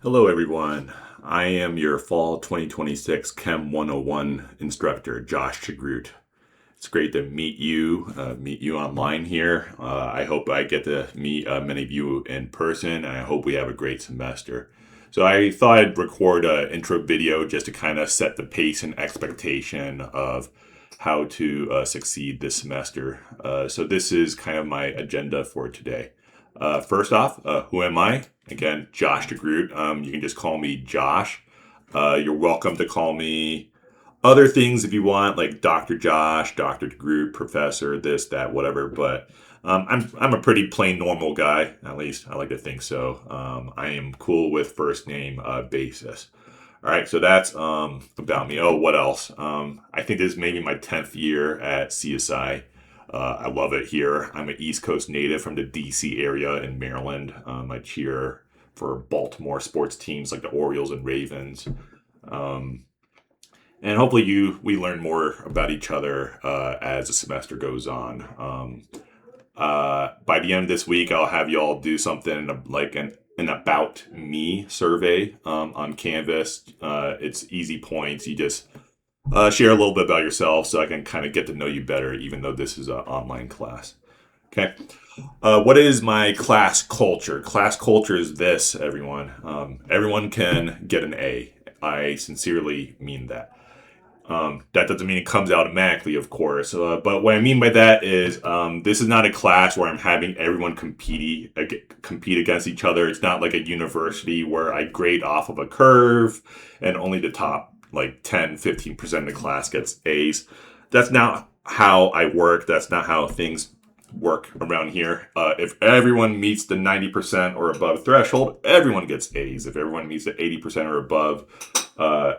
Hello, everyone. I am your Fall 2026 Chem 101 instructor, Josh Chagroot. It's great to meet you online here. I hope I get to meet many of you in person, and I hope we have a great semester. So I thought I'd record an intro video just to kind of set the pace and expectation of how to succeed this semester. So this is kind of my agenda for today. First off, who am I? Again, Josh DeGroot. You can just call me Josh. You're welcome to call me other things if you want, like Dr. Josh, Dr. DeGroot, Professor, this, that, whatever. But I'm a pretty plain normal guy. At least I like to think so. I am cool with first name basis. All right, so that's about me. Oh, what else? I think this is maybe my 10th year at CSI. I love it here. I'm an East Coast native from the DC area in Maryland. I cheer for Baltimore sports teams like the Orioles and Ravens. Um, and hopefully we learn more about each other as the semester goes on. By the end of this week, I'll have you all do something like an about me survey on Canvas. It's easy points. You just share a little bit about yourself so I can kind of get to know you better, even though this is an online class. Okay. What is my class culture? Class culture is this, everyone. Everyone can get an A. I sincerely mean that. That doesn't mean it comes automatically, of course. But what I mean by that is this is not a class where I'm having everyone compete against each other. It's not like a university where I grade off of a curve and only the top like 10-15% of the class gets A's. That's not how I work. That's not how things work around here. If everyone meets the 90% or above threshold, everyone gets A's. If everyone meets the 80% or above,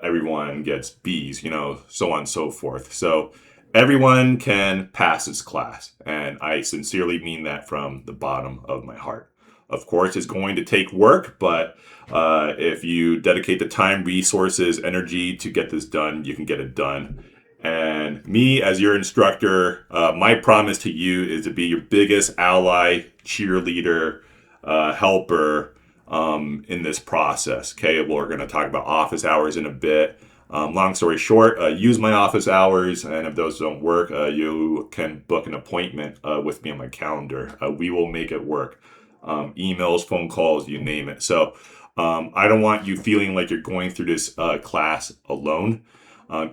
everyone gets B's, so on and so forth. So everyone can pass this class, and I sincerely mean that from the bottom of my heart. Of course, it's going to take work, but if you dedicate the time, resources, energy to get this done, you can get it done. And me, as your instructor, my promise to you is to be your biggest ally, cheerleader, helper in this process. Okay, we're going to talk about office hours in a bit. Long story short, use my office hours, and if those don't work, you can book an appointment with me on my calendar. We will make it work. Emails, phone calls, you name it. So I don't want you feeling like you're going through this class alone.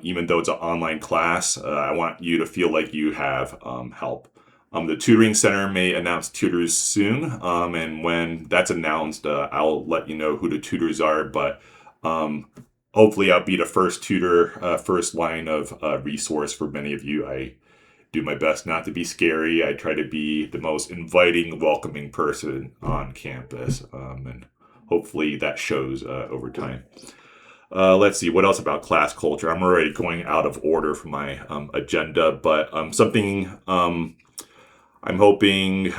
Even though it's an online class, I want you to feel like you have help. The tutoring center may announce tutors soon, and when that's announced, I'll let you know who the tutors are. But hopefully, I'll be the first tutor, first line of resource for many of you. I do my best not to be scary. I try to be the most inviting, welcoming person on campus, and hopefully that shows over time. Let's see, what else about class culture? I'm already going out of order for my agenda, but something I'm hoping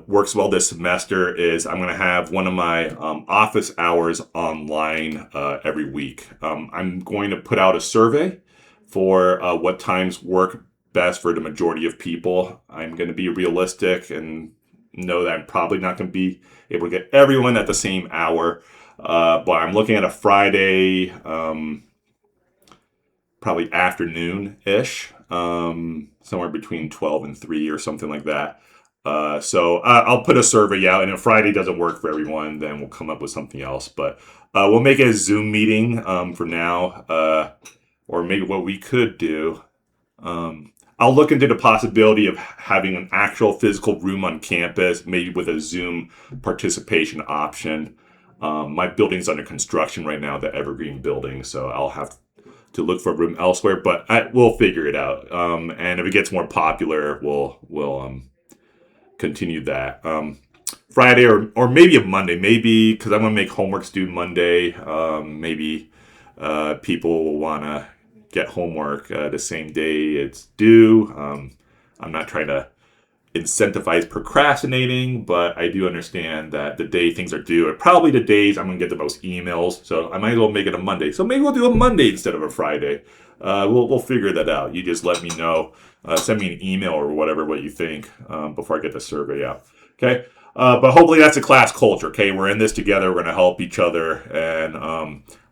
works well this semester is I'm going to have one of my office hours online every week. I'm going to put out a survey for what times work best for the majority of people. I'm going to be realistic and know that I'm probably not going to be able to get everyone at the same hour. But I'm looking at a Friday, probably afternoon-ish, somewhere between 12 and 3 or something like that. So I'll put a survey out, and if Friday doesn't work for everyone, then we'll come up with something else. But we'll make it a Zoom meeting for now, or maybe what we could do. I'll look into the possibility of having an actual physical room on campus, maybe with a Zoom participation option. My building's under construction right now, the Evergreen building, so I'll have to look for a room elsewhere, but we'll figure it out. And if it gets more popular, we'll continue that. Friday or maybe a Monday, maybe because I'm going to make homeworks due Monday. Maybe people will want to get homework the same day it's due. I'm not trying to incentivize procrastinating, but I do understand that the day things are due are probably the days I'm going to get the most emails, so I might as well make it a Monday. So maybe we'll do a Monday instead of a Friday. We'll figure that out. You just let me know. Send me an email or whatever what you think before I get the survey out. Okay. But hopefully that's a class culture. Okay, we're in this together. We're going to help each other, and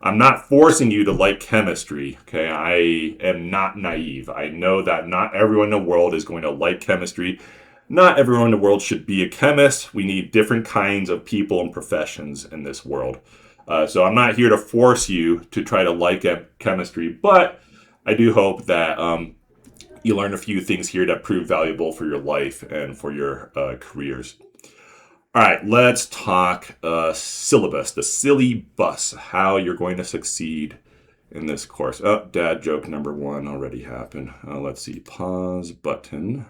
I'm not forcing you to like chemistry. Okay, I am not naive. I know that not everyone in the world is going to like chemistry. Not everyone in the world should be a chemist. We need different kinds of people and professions in this world. So I'm not here to force you to try to like chemistry, but I do hope that you learn a few things here that prove valuable for your life and for your careers. All right, let's talk syllabus, the silly bus, how you're going to succeed in this course. Oh, dad joke number 1 already happened. Let's see, pause button.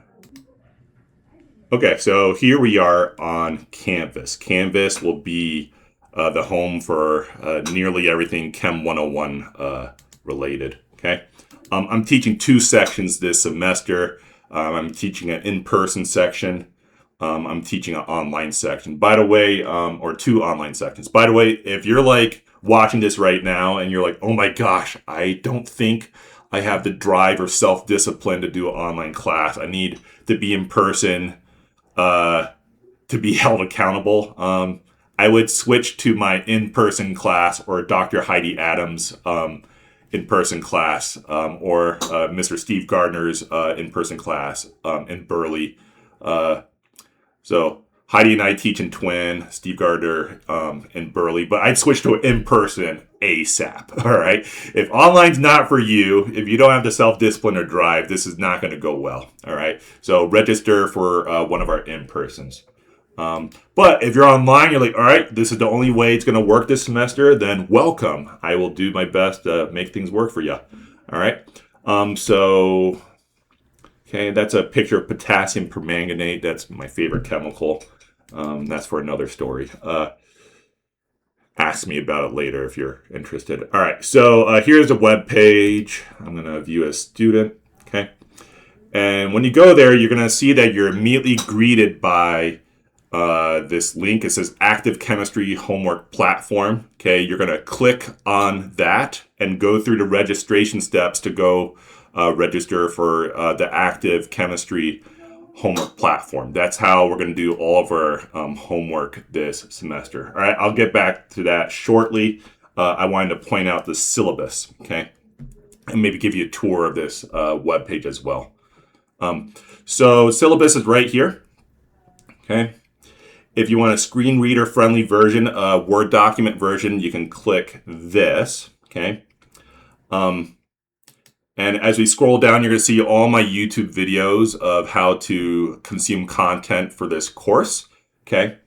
Okay, so here we are on Canvas. Canvas will be the home for nearly everything Chem 101 related. Okay, I'm teaching 2 sections this semester. I'm teaching an in-person section. I'm teaching an online section. By the way, or 2 online sections. By the way, if you're like watching this right now and you're like, oh my gosh, I don't think I have the drive or self-discipline to do an online class. I need to be in person to be held accountable. I would switch to my in-person class or Dr. Heidi Adams' in-person class or Mr. Steve Gardner's in-person class in Burley. So Heidi and I teach in Twin, Steve Gardner in Burley, but I'd switch to an in-person ASAP, all right? If online's not for you, if you don't have the self-discipline or drive, this is not going to go well, all right? So register for one of our in-persons. But if you're online, you're like, all right, this is the only way it's going to work this semester, then welcome. I will do my best to make things work for you, all right? Okay, that's a picture of potassium permanganate. That's my favorite chemical. That's for another story. Ask me about it later if you're interested. All right, so here's a web page. I'm going to view as student. Okay, and when you go there, you're going to see that you're immediately greeted by this link. It says Active Chemistry Homework Platform. Okay, you're going to click on that and go through the registration steps to go register for the Active Chemistry Homework Platform. That's how we're going to do all of our homework this semester. All right, I'll get back to that shortly. I wanted to point out the syllabus, okay, and maybe give you a tour of this webpage as well. So syllabus is right here, okay. If you want a screen reader friendly version, Word document version, you can click this, okay. And as we scroll down, you're going to see all my YouTube videos of how to consume content for this course, okay?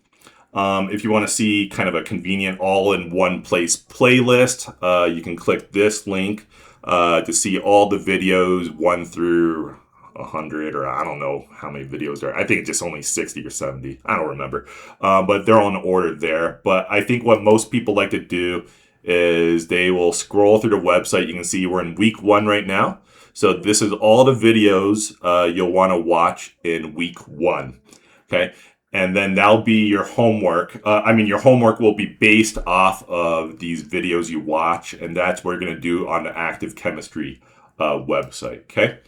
If you want to see kind of a convenient all-in-one-place playlist, you can click this link to see all the videos 1 through 100, or I don't know how many videos there are. I think it's just only 60 or 70. I don't remember. But they're on order there. But I think what most people like to do is they will scroll through the website. You can see we're in week 1 right now. So this is all the videos you'll want to watch in week 1. Okay. And then that'll be your homework. Your homework will be based off of these videos you watch. And that's what we're going to do on the Active Chemistry website. Okay.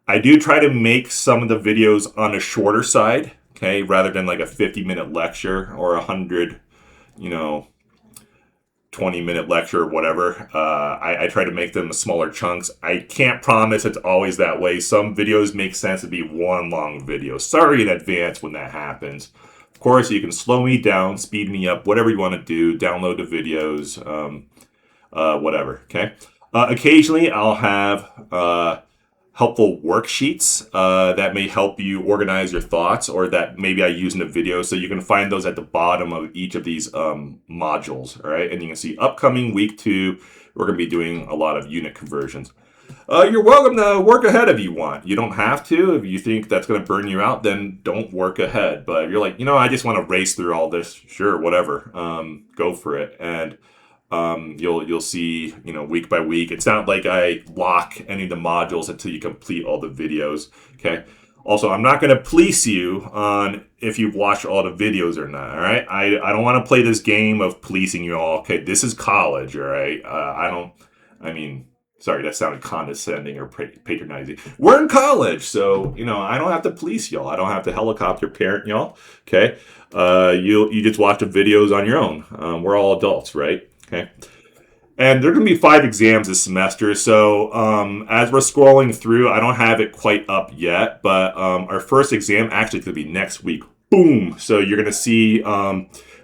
I do try to make some of the videos on the shorter side. Okay. Rather than like a 50-minute lecture or 20-minute lecture or whatever. I try to make them smaller chunks. I can't promise it's always that way. Some videos make sense to be one long video. Sorry in advance when that happens. Of course, you can slow me down, speed me up, whatever you want to do. Download the videos, whatever, okay? Occasionally, I'll have helpful worksheets that may help you organize your thoughts, or that maybe I use in the video. So you can find those at the bottom of each of these modules, all right? And you can see upcoming week 2, we're going to be doing a lot of unit conversions. You're welcome to work ahead if you want. You don't have to. If you think that's going to burn you out, then don't work ahead. But if you're like, I just want to race through all this, sure, whatever, go for it. And you'll see, week by week. It's not like I lock any of the modules until you complete all the videos, okay? Also, I'm not going to police you on if you've watched all the videos or not, all right? I don't want to play this game of policing you all. Okay, this is college, all right? Sorry, that sounded condescending or patronizing. We're in college, so I don't have to police y'all. I don't have to helicopter parent y'all. Okay, you just watch the videos on your own. We're all adults, right? Okay. And there are going to be 5 exams this semester. So as we're scrolling through, I don't have it quite up yet, but our first exam actually could be next week. Boom! So you're going to see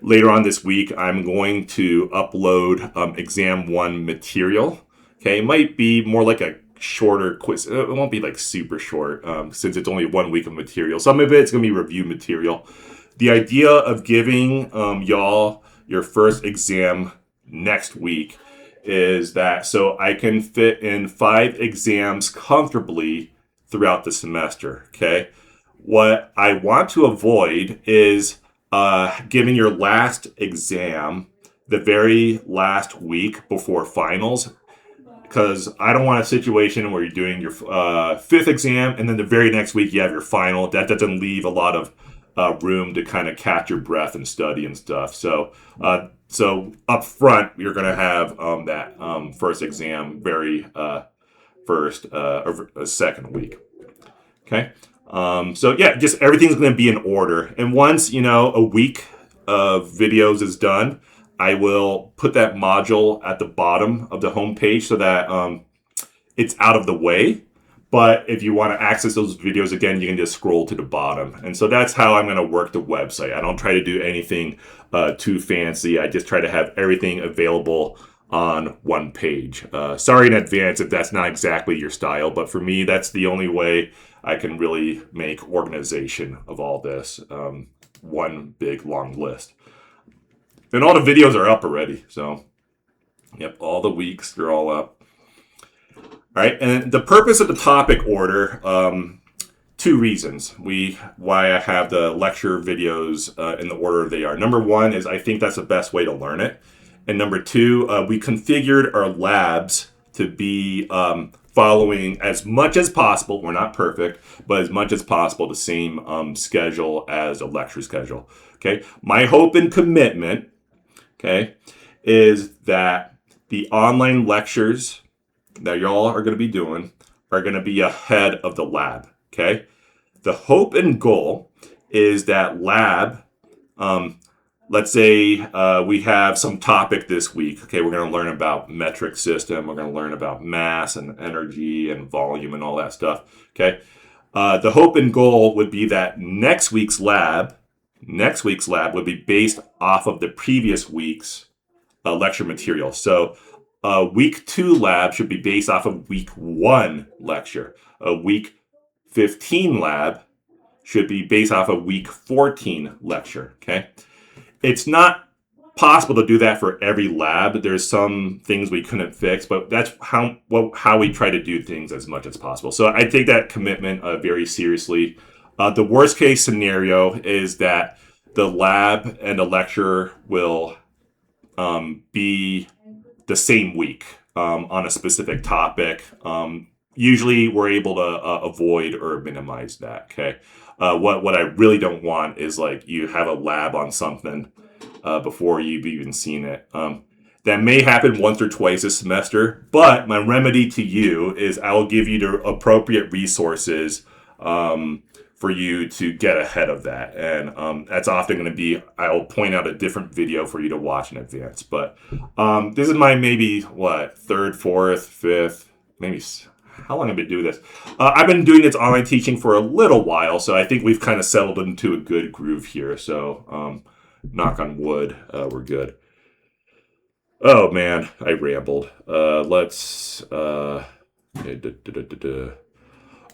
later on this week, I'm going to upload exam 1 material. Okay, it might be more like a shorter quiz. It won't be like super short since it's only 1 week of material. Some of it's going to be review material. The idea of giving y'all your first exam next week is that so I can fit in 5 exams comfortably throughout the semester. Okay. What I want to avoid is giving your last exam the very last week before finals, because I don't want a situation where you're doing your 5th exam and then the very next week you have your final. That doesn't leave a lot of room to kind of catch your breath and study and stuff. So up front, you're going to have that first exam very first or second week. Okay. So yeah, just everything's going to be in order. And once, a week of videos is done, I will put that module at the bottom of the homepage so that it's out of the way. But if you want to access those videos again, you can just scroll to the bottom. And so that's how I'm going to work the website. I don't try to do anything too fancy. I just try to have everything available on one page. Sorry in advance if that's not exactly your style, but for me, that's the only way I can really make organization of all this. One big long list. And all the videos are up already. So, yep, all the weeks, they're all up. All right, and the purpose of the topic order, 2 reasons why I have the lecture videos in the order they are. Number 1 is I think that's the best way to learn it. And number 2, we configured our labs to be following as much as possible, we're not perfect, but as much as possible the same schedule as a lecture schedule. Okay, my hope and commitment, okay, is that the online lectures that y'all are going to be doing are going to be ahead of the lab. Okay, the hope and goal is that lab, let's say we have some topic this week. Okay, we're going to learn about metric system. We're going to learn about mass and energy and volume and all that stuff. Okay, the hope and goal would be that next week's lab would be based off of the previous week's lecture material. So week 2 lab should be based off of week 1 lecture. A week 15 lab should be based off of week 14 lecture. Okay. It's not possible to do that for every lab. There's some things we couldn't fix, but that's how we try to do things as much as possible. So I take that commitment very seriously. The worst case scenario is that the lab and the lecture will be the same week on a specific topic. Usually we're able to avoid or minimize that. Okay. What I really don't want is like you have a lab on something before you've even seen it. That may happen once or twice this semester, but my remedy to you is I will give you the appropriate resources for you to get ahead of that. And that's often going to be, I'll point out a different video for you to watch in advance. But this is my maybe, 3rd, 4th, 5th, maybe, how long have I been doing this? I've been doing this online teaching for a little while, so I think we've kind of settled into a good groove here. So knock on wood, we're good. Oh man, I rambled. Let's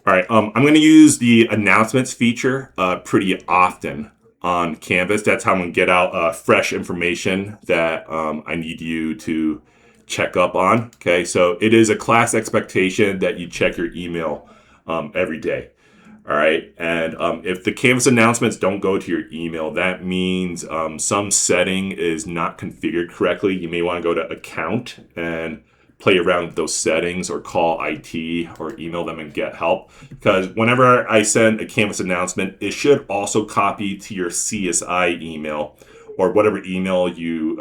all right, I'm going to use the announcements feature pretty often on Canvas. That's how I'm going to get out fresh information that I need you to check up on. Okay, so it is a class expectation that you check your email every day. All right, and if the Canvas announcements don't go to your email, that means some setting is not configured correctly. You may want to go to account and play around with those settings or call IT or email them and get help. Because whenever I send a Canvas announcement, it should also copy to your CSI email or whatever email you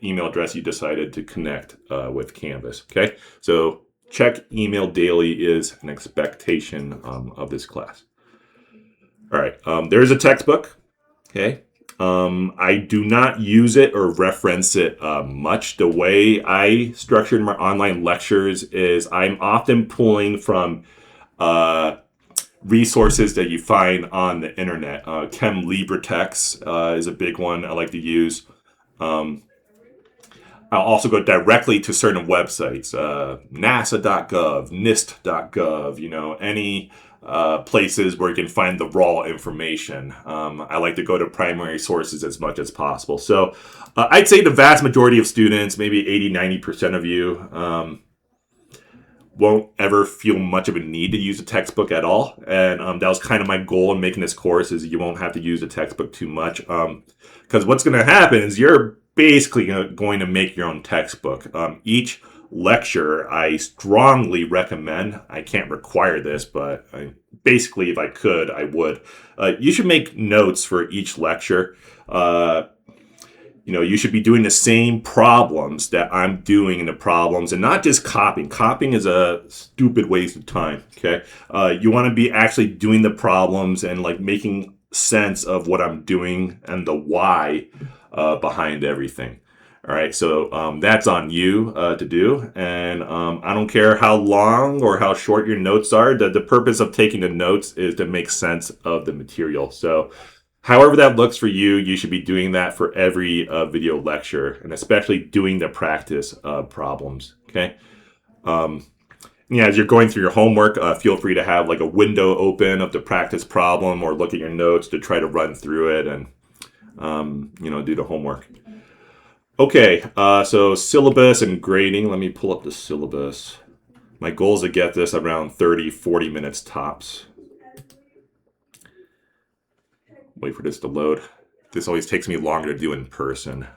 email address you decided to connect with Canvas. Okay, so check email daily is an expectation of this class. All right, there's a textbook. Okay. I do not use it or reference it much. The way I structured my online lectures is I'm often pulling from resources that you find on the internet. CHEM LibreText is a big one I like to use. I'll also go directly to certain websites, nasa.gov, nist.gov, any places where you can find the raw information. I like to go to primary sources as much as possible. So I'd say the vast majority of students, maybe 80-90% of you, won't ever feel much of a need to use a textbook at all. And that was kind of my goal in making this course, is you won't have to use a textbook too much. Because what's going to happen is you're basically going to make your own textbook. Each lecture, I strongly recommend, I can't require this, but basically if I could, I would. You should make notes for each lecture. You should be doing the same problems that I'm doing in the problems and not just copying. Copying is a stupid waste of time, okay? You want to be actually doing the problems and like making sense of what I'm doing and the why behind everything. All right, so that's on you to do. And I don't care how long or how short your notes are. The purpose of taking the notes is to make sense of the material. So however that looks for you, you should be doing that for every video lecture, and especially doing the practice problems, okay? As you're going through your homework, feel free to have like a window open of the practice problem or look at your notes to try to run through it and, do the homework. Okay, so syllabus and grading. Let me pull up the syllabus. My goal is to get this around 30-40 minutes tops. Wait for this to load. This always takes me longer to do in person.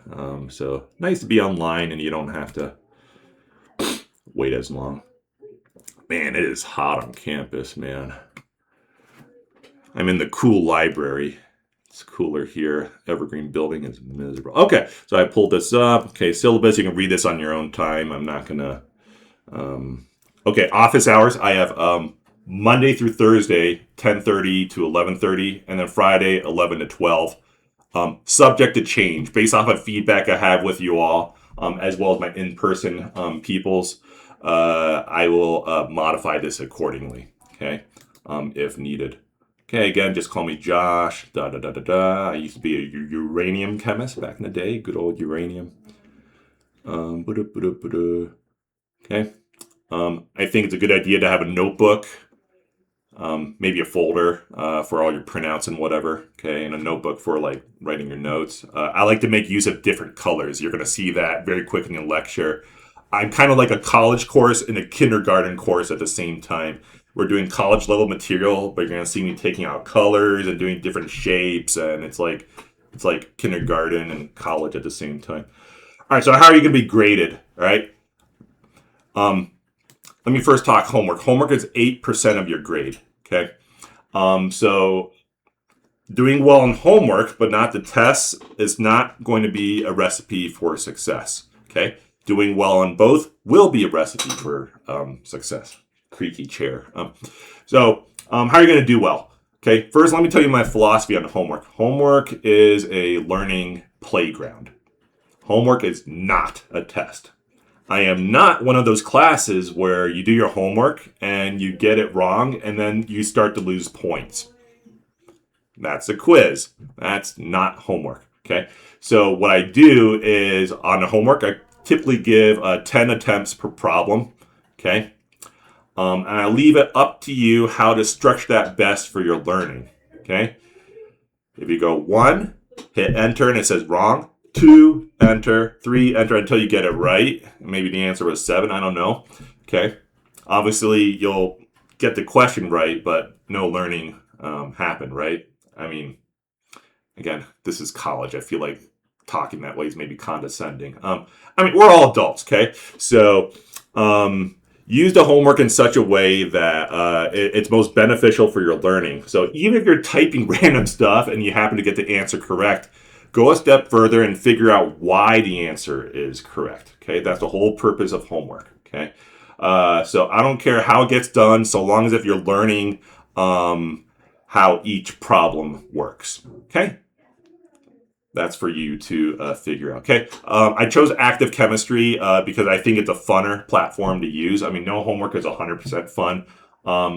So nice to be online and you don't have to wait as long. Man, it is hot on campus, man. I'm in the cool library. It's cooler here. Evergreen building is miserable. Okay, so I pulled this up. Okay, syllabus, you can read this on your own time. I'm not gonna... Okay, office hours. I have Monday through Thursday, 10:30 to 11:30, and then Friday, 11 to 12. Subject to change based off of feedback I have with you all, as well as my in-person peoples. I will modify this accordingly, okay, if needed. Okay, again, just call me Josh, I used to be a uranium chemist back in the day, good old uranium. Okay. I think it's a good idea to have a notebook, maybe a folder for all your printouts and whatever, okay, and a notebook for like writing your notes. I like to make use of different colors. You're going to see that very quickly in a lecture. I'm kind of like a college course and a kindergarten course at the same time. We're doing college level material, but you're going to see me taking out colors and doing different shapes, and it's like kindergarten and college at the same time. All right, so how are you going to be graded? All right. Let me first talk homework. Homework is 8% of your grade, okay? So doing well on homework, but not the tests, is not going to be a recipe for success, okay? Doing well on both will be a recipe for success. Creaky chair. So how are you going to do well? Okay, first let me tell you my philosophy on homework. Homework is a learning playground. Homework is not a test. I am not one of those classes where you do your homework and you get it wrong and then you start to lose points. That's a quiz. That's not homework, okay? So what I do is on the homework, I typically give 10 attempts per problem, okay? And I leave it up to you how to structure that best for your learning, okay? If you go 1, hit enter and it says wrong. 2, enter. 3, enter until you get it right. Maybe the answer was 7. I don't know. Okay. Obviously, you'll get the question right, but no learning happened, right? I mean, again, this is college. I feel like talking that way is maybe condescending. We're all adults, okay? So use the homework in such a way that it's most beneficial for your learning. So even if you're typing random stuff and you happen to get the answer correct, go a step further and figure out why the answer is correct, okay? That's the whole purpose of homework, okay? So I don't care how it gets done, so long as if you're learning how each problem works. Okay. That's for you to figure out. Okay. I chose active chemistry because I think it's a funner platform to use. I mean, no homework is 100% fun.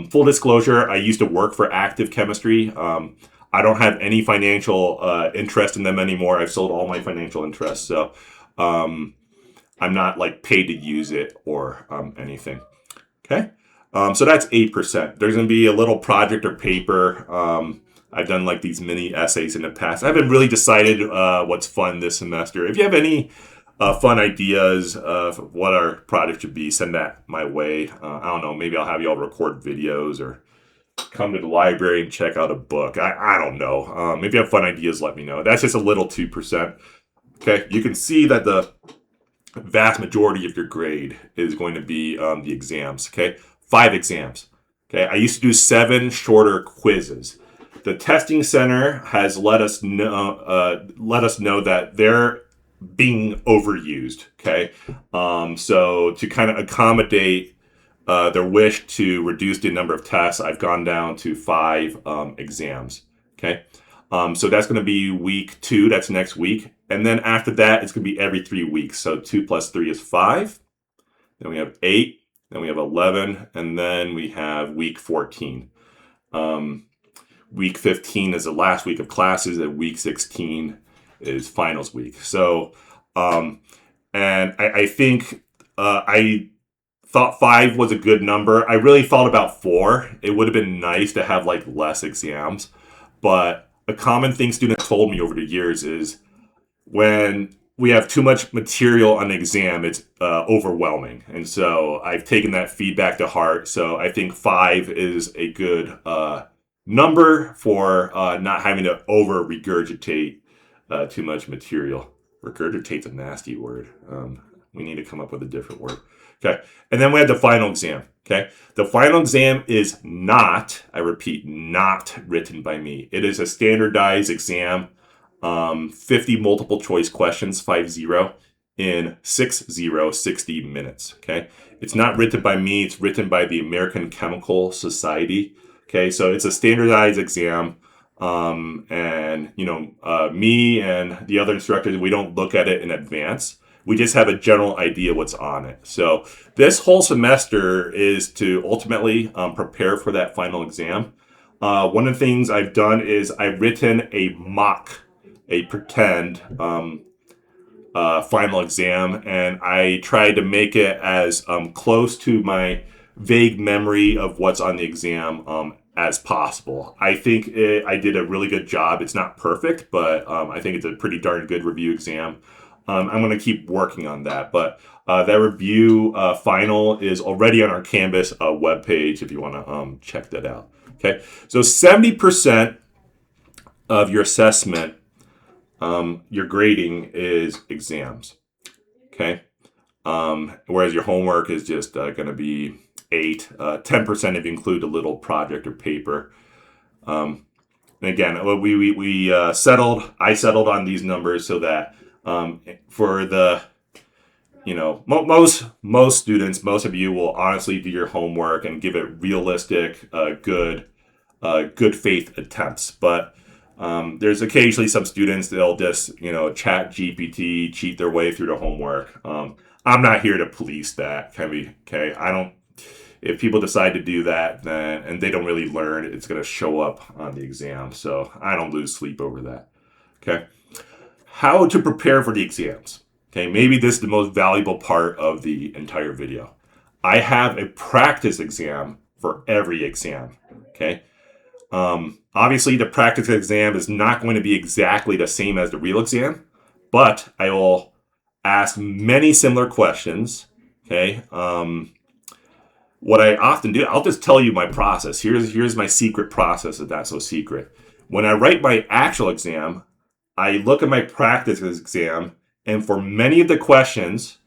Full disclosure, I used to work for active chemistry. I don't have any financial interest in them anymore. I've sold all my financial interests. So I'm not like paid to use it or anything. Okay. So that's 8%. There's going to be a little project or paper. I've done like these mini essays in the past. I haven't really decided what's fun this semester. If you have any fun ideas of what our project should be, send that my way. I don't know. Maybe I'll have you all record videos or come to the library and check out a book. I don't know. If you have fun ideas, let me know. That's just a little 2%. Okay. You can see that the vast majority of your grade is going to be the exams. Okay. 5 exams. Okay. I used to do 7 shorter quizzes. The testing center has let us know that they're being overused. Okay, so to kind of accommodate their wish to reduce the number of tests, I've gone down to 5 exams. Okay, so that's going to be week 2. That's next week, and then after that, it's going to be every 3 weeks. So 2 plus 3 is 5. Then we have 8. Then we have 11, and then we have week 14. Week 15 is the last week of classes, and week 16 is finals week. So, and I think I thought 5 was a good number. I really thought about 4. It would have been nice to have like less exams, but a common thing students told me over the years is when we have too much material on the exam, it's overwhelming. And so I've taken that feedback to heart. So I think 5 is a good number for not having to over regurgitate too much material. Regurgitate's a nasty word. We need to come up with a different word. Okay. And then we have the final exam. Okay. The final exam is not, I repeat, not written by me. It is a standardized exam, 50 multiple choice questions, 50, in 60 minutes. Okay. It's not written by me. It's written by the American Chemical Society. Okay, so it's a standardized exam, and me and the other instructors, we don't look at it in advance. We just have a general idea what's on it. So this whole semester is to ultimately prepare for that final exam. One of the things I've done is I've written a pretend final exam, and I tried to make it as close to my vague memory of what's on the exam as possible. I think I did a really good job. It's not perfect, but I think it's a pretty darn good review exam. I'm going to keep working on that, but that review final is already on our Canvas webpage if you want to check that out. Okay, so 70% of your assessment, your grading is exams. Okay, whereas your homework is just going to be 8, 10% if you include a little project or paper. And again, I settled on these numbers so that for the, most students, most of you will honestly do your homework and give it realistic, good faith attempts. But there's occasionally some students that'll just, chat GPT, cheat their way through the homework. I'm not here to police that. Okay? If people decide to do that, then and they don't really learn, it's going to show up on the exam. So I don't lose sleep over that. Okay. How to prepare for the exams. Okay. Maybe this is the most valuable part of the entire video. I have a practice exam for every exam. Okay. Obviously, the practice exam is not going to be exactly the same as the real exam, but I will ask many similar questions. Okay. What I often do, I'll just tell you my process. Here's my secret process, if that's so secret. When I write my actual exam, I look at my practice exam, and for many of the questions,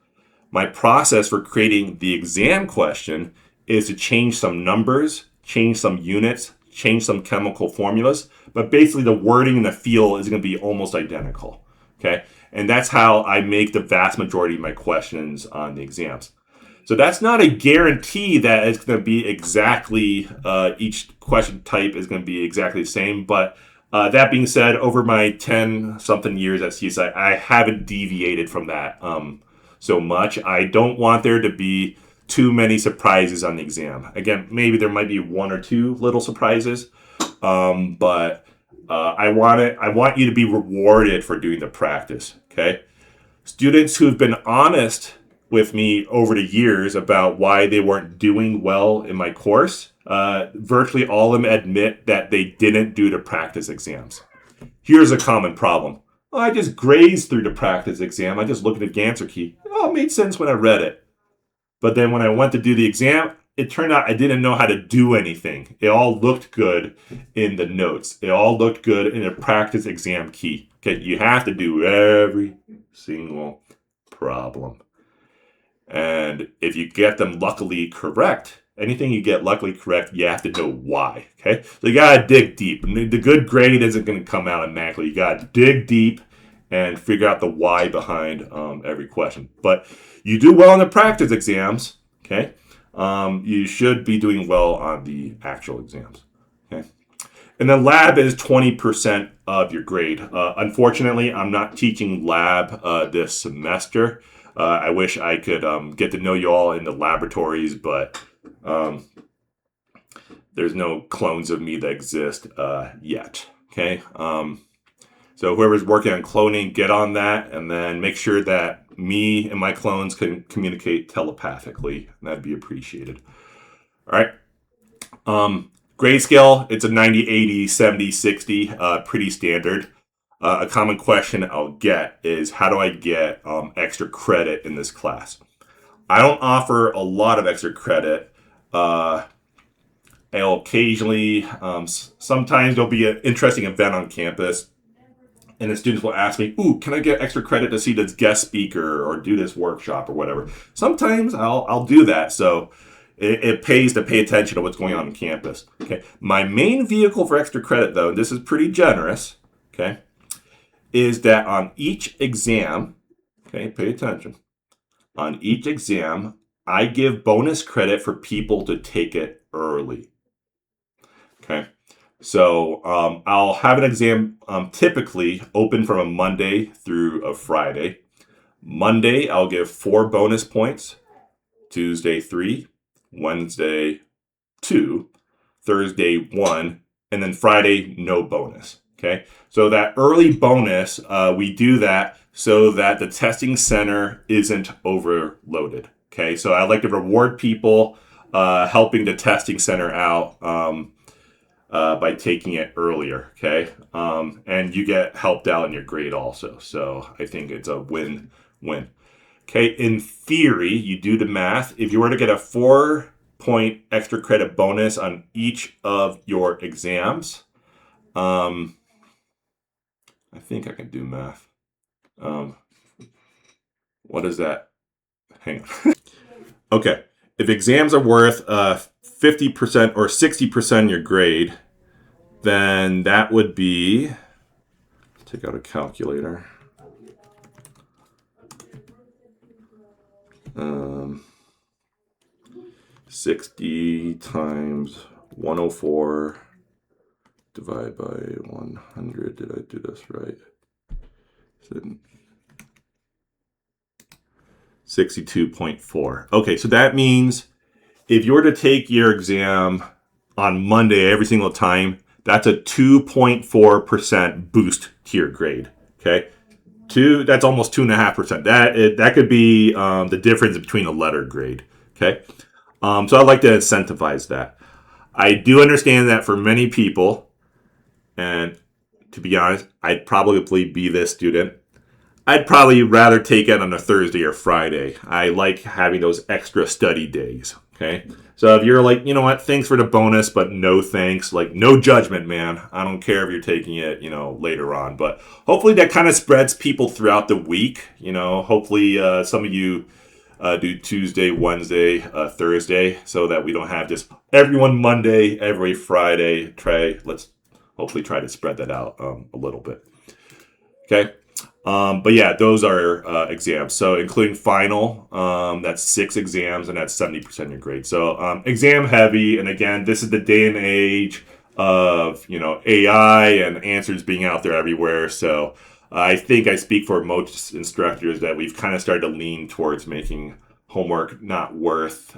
my process for creating the exam question is to change some numbers, change some units, change some chemical formulas, but basically the wording and the feel is going to be almost identical. Okay? And that's how I make the vast majority of my questions on the exams. So that's not a guarantee that it's going to be exactly, each question type is going to be exactly the same. But that being said, over my 10 something years at CSI, I haven't deviated from that so much. I don't want there to be too many surprises on the exam. Again, maybe there might be one or two little surprises, but I want you to be rewarded for doing the practice. Okay, students who've been honest with me over the years about why they weren't doing well in my course, virtually all of them admit that they didn't do the practice exams. Here's a common problem. Oh, I just grazed through the practice exam. I just looked at the answer key. Oh, it made sense when I read it. But then when I went to do the exam, it turned out I didn't know how to do anything. It all looked good in the notes. It all looked good in a practice exam key. Okay, you have to do every single problem. And if you get them luckily correct, anything you get luckily correct, you have to know why. Okay, so you gotta dig deep. The good grade isn't going to come out automatically. You gotta dig deep and figure out the why behind every question. But you do well in the practice exams. Okay, you should be doing well on the actual exams. Okay, and then lab is 20% of your grade. Unfortunately, I'm not teaching lab this semester. I wish I could get to know you all in the laboratories, but there's no clones of me that exist yet. Okay. So whoever's working on cloning, get on that, and then make sure that me and my clones can communicate telepathically. That'd be appreciated. All right. Grade scale, it's a 90, 80, 70, 60, pretty standard. A common question I'll get is, how do I get extra credit in this class? I don't offer a lot of extra credit. I'll occasionally, sometimes there'll be an interesting event on campus, and the students will ask me, "Ooh, can I get extra credit to see this guest speaker or do this workshop or whatever?" Sometimes I'll do that. So it pays to pay attention to what's going on campus. Okay. My main vehicle for extra credit, though, and this is pretty generous, okay, is that on each exam, okay, pay attention, on each exam, I give bonus credit for people to take it early. Okay. So I'll have an exam typically open from a Monday through a Friday. Monday, I'll give 4 bonus points. Tuesday, 3. Wednesday, 2. Thursday, 1. And then Friday, no bonus. Okay. So that early bonus, we do that so that the testing center isn't overloaded. Okay. So I like to reward people helping the testing center out by taking it earlier. Okay. And you get helped out in your grade also. So I think it's a win-win. Okay. In theory, you do the math. If you were to get a 4-point extra credit bonus on each of your exams, I think I can do math. What is that? Hang on. Okay. If exams are worth 50% or 60% of your grade, then that would be, take out a calculator. 60 times 104 divided by 100. Did I do this right? 62.4. Okay, so that means if you were to take your exam on Monday every single time, that's a 2.4% boost to your grade. Okay, that's almost 2.5%. That could be the difference between a letter grade. Okay, so I'd like to incentivize that. I do understand that for many people, and to be honest, I'd probably be this student. I'd probably rather take it on a Thursday or Friday. I like having those extra study days. Okay. So if you're like, you know what, thanks for the bonus, but no thanks, like no judgment, man. I don't care if you're taking it, later on. But hopefully that kind of spreads people throughout the week. Hopefully some of you do Tuesday, Wednesday, Thursday, so that we don't have just everyone Monday, every Friday. Let's hopefully try to spread that out a little bit. Okay. But yeah, those are exams. So including final, that's 6 exams, and that's 70% of your grade. So exam heavy, and again, this is the day and age of AI and answers being out there everywhere. So I think I speak for most instructors that we've kind of started to lean towards making homework not worth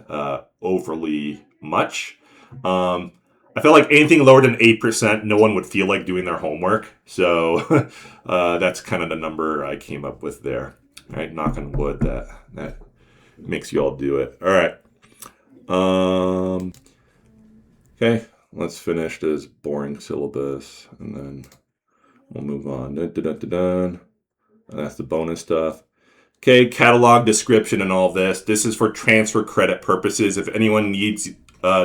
overly much. I felt like anything lower than 8%, no one would feel like doing their homework. So that's kind of the number I came up with there. All right, knock on wood that makes you all do it. All right. Okay, let's finish this boring syllabus, and then we'll move on. Dun, dun, dun, dun, dun. That's the bonus stuff. Okay, catalog description and all this. This is for transfer credit purposes. If anyone needs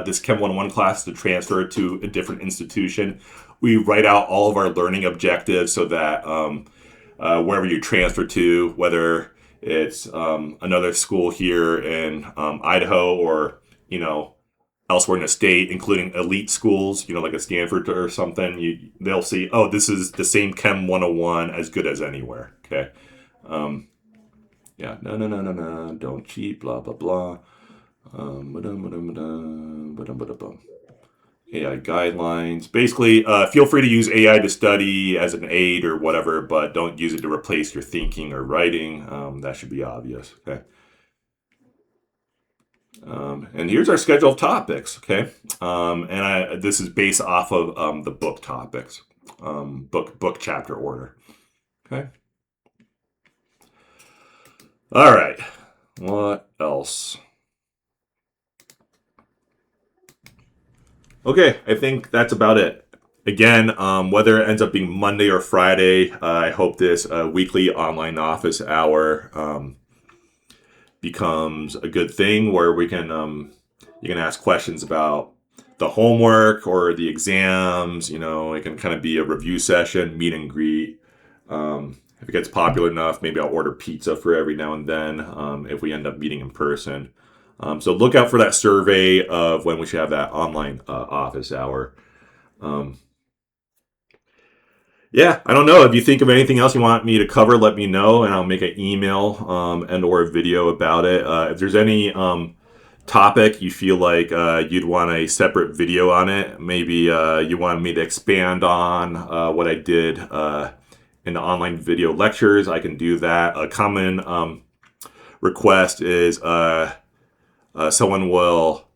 this Chem 101 class to transfer to a different institution, we write out all of our learning objectives so that wherever you transfer to, whether it's another school here in Idaho or, elsewhere in the state, including elite schools, like a Stanford or something, they'll see, oh, this is the same Chem 101, as good as anywhere. Okay. Yeah, no, don't cheat, blah, blah, blah. AI guidelines. Basically, feel free to use AI to study as an aid or whatever, but don't use it to replace your thinking or writing. That should be obvious, okay? And here's our schedule of topics, okay? This is based off of the book topics, book chapter order, okay? All right, what else? Okay, I think that's about it. Again, whether it ends up being Monday or Friday, I hope this weekly online office hour becomes a good thing where we can you can ask questions about the homework or the exams. It can kind of be a review session, meet and greet. If it gets popular enough, maybe I'll order pizza for every now and then if we end up meeting in person. So look out for that survey of when we should have that online office hour. Yeah, I don't know. If you think of anything else you want me to cover, let me know, and I'll make an email and or a video about it. If there's any topic you feel like you'd want a separate video on it, maybe you want me to expand on what I did in the online video lectures, I can do that. A common request is someone will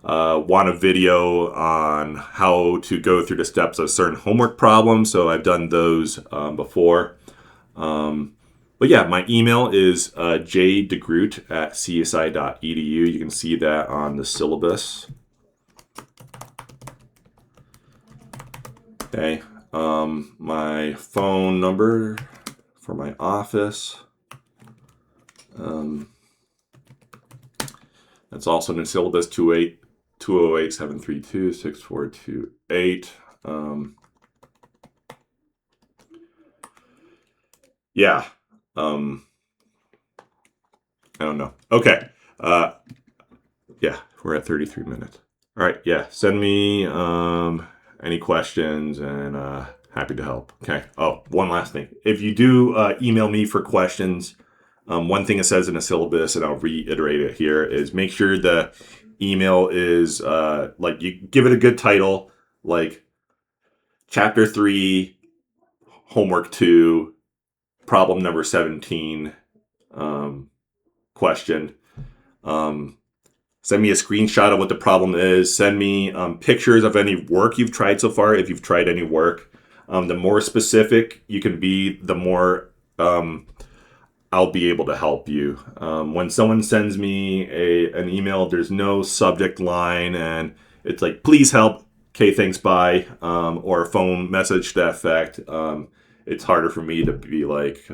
want a video on how to go through the steps of certain homework problems. So I've done those before. But yeah, my email is jdegroot@csi.edu. You can see that on the syllabus. Okay. My phone number for my office. That's also in the syllabus, 208-732-6428. Yeah. I don't know. Okay. Yeah, we're at 33 minutes. All right. Yeah. Send me any questions, and happy to help. Okay. Oh, one last thing. If you do email me for questions, one thing it says in the syllabus, and I'll reiterate it here, is make sure the email is like, you give it a good title, like Chapter 3, Homework 2, Problem number 17, question. Send me a screenshot of what the problem is. Send me pictures of any work you've tried so far, if you've tried any work. The more specific you can be, the more I'll be able to help you. When someone sends me an email, there's no subject line, and it's like, please help, okay, thanks, bye, or a phone message to that effect. It's harder for me to be like,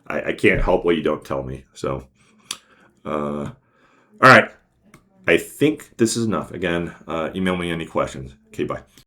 I can't help what you don't tell me. So, all right. I think this is enough. Again, email me any questions. Okay, bye.